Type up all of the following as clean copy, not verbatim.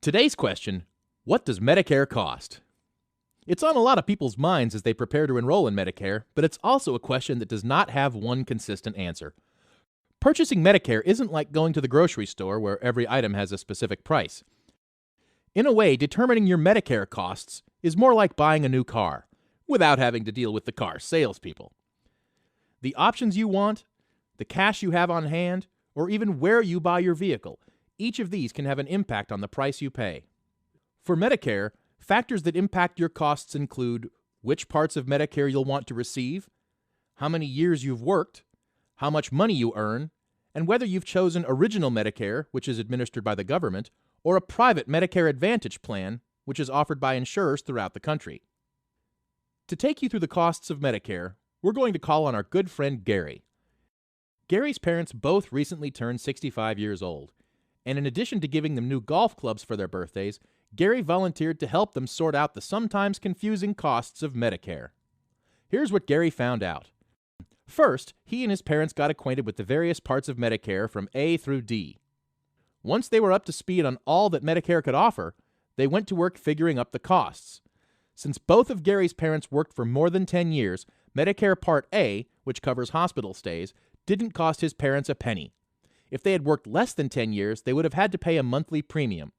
Today's question, what does Medicare cost? It's on a lot of people's minds as they prepare to enroll in Medicare, but it's also a question that does not have one consistent answer. Purchasing Medicare isn't like going to the grocery store where every item has a specific price. In a way, determining your Medicare costs is more like buying a new car, without having to deal with the car salespeople. The options you want, the cash you have on hand, or even where you buy your vehicle, each of these can have an impact on the price you pay. For Medicare, factors that impact your costs include which parts of Medicare you'll want to receive, how many years you've worked, how much money you earn, and whether you've chosen Original Medicare, which is administered by the government, or a private Medicare Advantage plan, which is offered by insurers throughout the country. To take you through the costs of Medicare, we're going to call on our good friend Gary. Gary's parents both recently turned 65 years old, and in addition to giving them new golf clubs for their birthdays, Gary volunteered to help them sort out the sometimes confusing costs of Medicare. Here's what Gary found out. First, he and his parents got acquainted with the various parts of Medicare from A through D. Once they were up to speed on all that Medicare could offer, they went to work figuring up the costs. Since both of Gary's parents worked for more than 10 years, Medicare Part A, which covers hospital stays, didn't cost his parents a penny. If they had worked less than 10 years, they would have had to pay a monthly premium.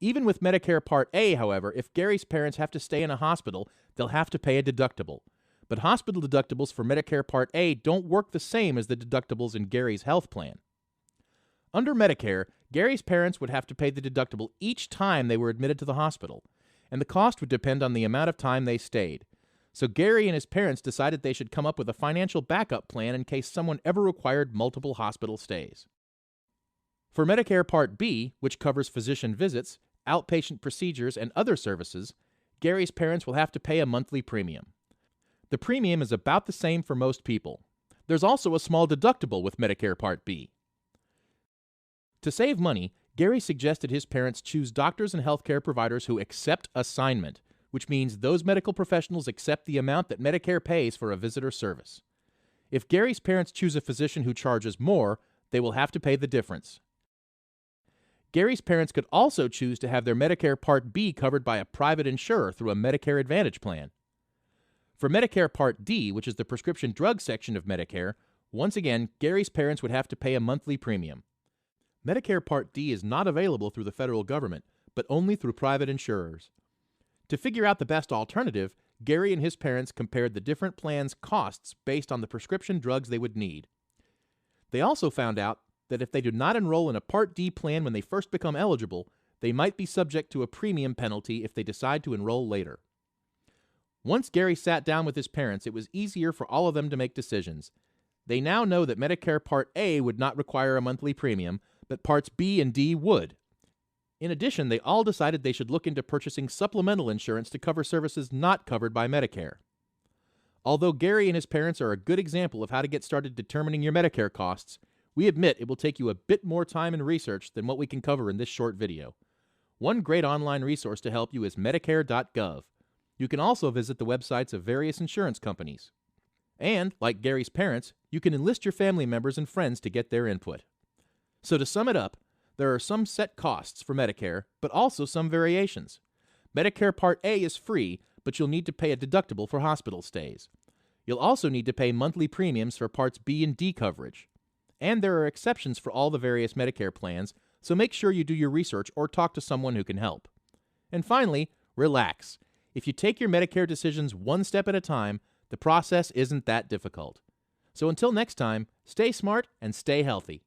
Even with Medicare Part A, however, if Gary's parents have to stay in a hospital, they'll have to pay a deductible. But hospital deductibles for Medicare Part A don't work the same as the deductibles in Gary's health plan. Under Medicare, Gary's parents would have to pay the deductible each time they were admitted to the hospital, and the cost would depend on the amount of time they stayed. So Gary and his parents decided they should come up with a financial backup plan in case someone ever required multiple hospital stays. For Medicare Part B, which covers physician visits, outpatient procedures, and other services, Gary's parents will have to pay a monthly premium. The premium is about the same for most people. There's also a small deductible with Medicare Part B. To save money, Gary suggested his parents choose doctors and healthcare providers who accept assignment, which means those medical professionals accept the amount that Medicare pays for a visit or service. If Gary's parents choose a physician who charges more, they will have to pay the difference. Gary's parents could also choose to have their Medicare Part B covered by a private insurer through a Medicare Advantage plan. For Medicare Part D, which is the prescription drug section of Medicare, once again, Gary's parents would have to pay a monthly premium. Medicare Part D is not available through the federal government, but only through private insurers. To figure out the best alternative, Gary and his parents compared the different plans' costs based on the prescription drugs they would need. They also found out that if they do not enroll in a Part D plan when they first become eligible, they might be subject to a premium penalty if they decide to enroll later. Once Gary sat down with his parents, it was easier for all of them to make decisions. They now know that Medicare Part A would not require a monthly premium, but Parts B and D would. In addition, they all decided they should look into purchasing supplemental insurance to cover services not covered by Medicare. Although Gary and his parents are a good example of how to get started determining your Medicare costs, we admit it will take you a bit more time and research than what we can cover in this short video. One great online resource to help you is Medicare.gov. You can also visit the websites of various insurance companies. And, like Gary's parents, you can enlist your family members and friends to get their input. So to sum it up, there are some set costs for Medicare, but also some variations. Medicare Part A is free, but you'll need to pay a deductible for hospital stays. You'll also need to pay monthly premiums for Parts B and D coverage. And there are exceptions for all the various Medicare plans, so make sure you do your research or talk to someone who can help. And finally, relax. If you take your Medicare decisions one step at a time, the process isn't that difficult. So until next time, stay smart and stay healthy.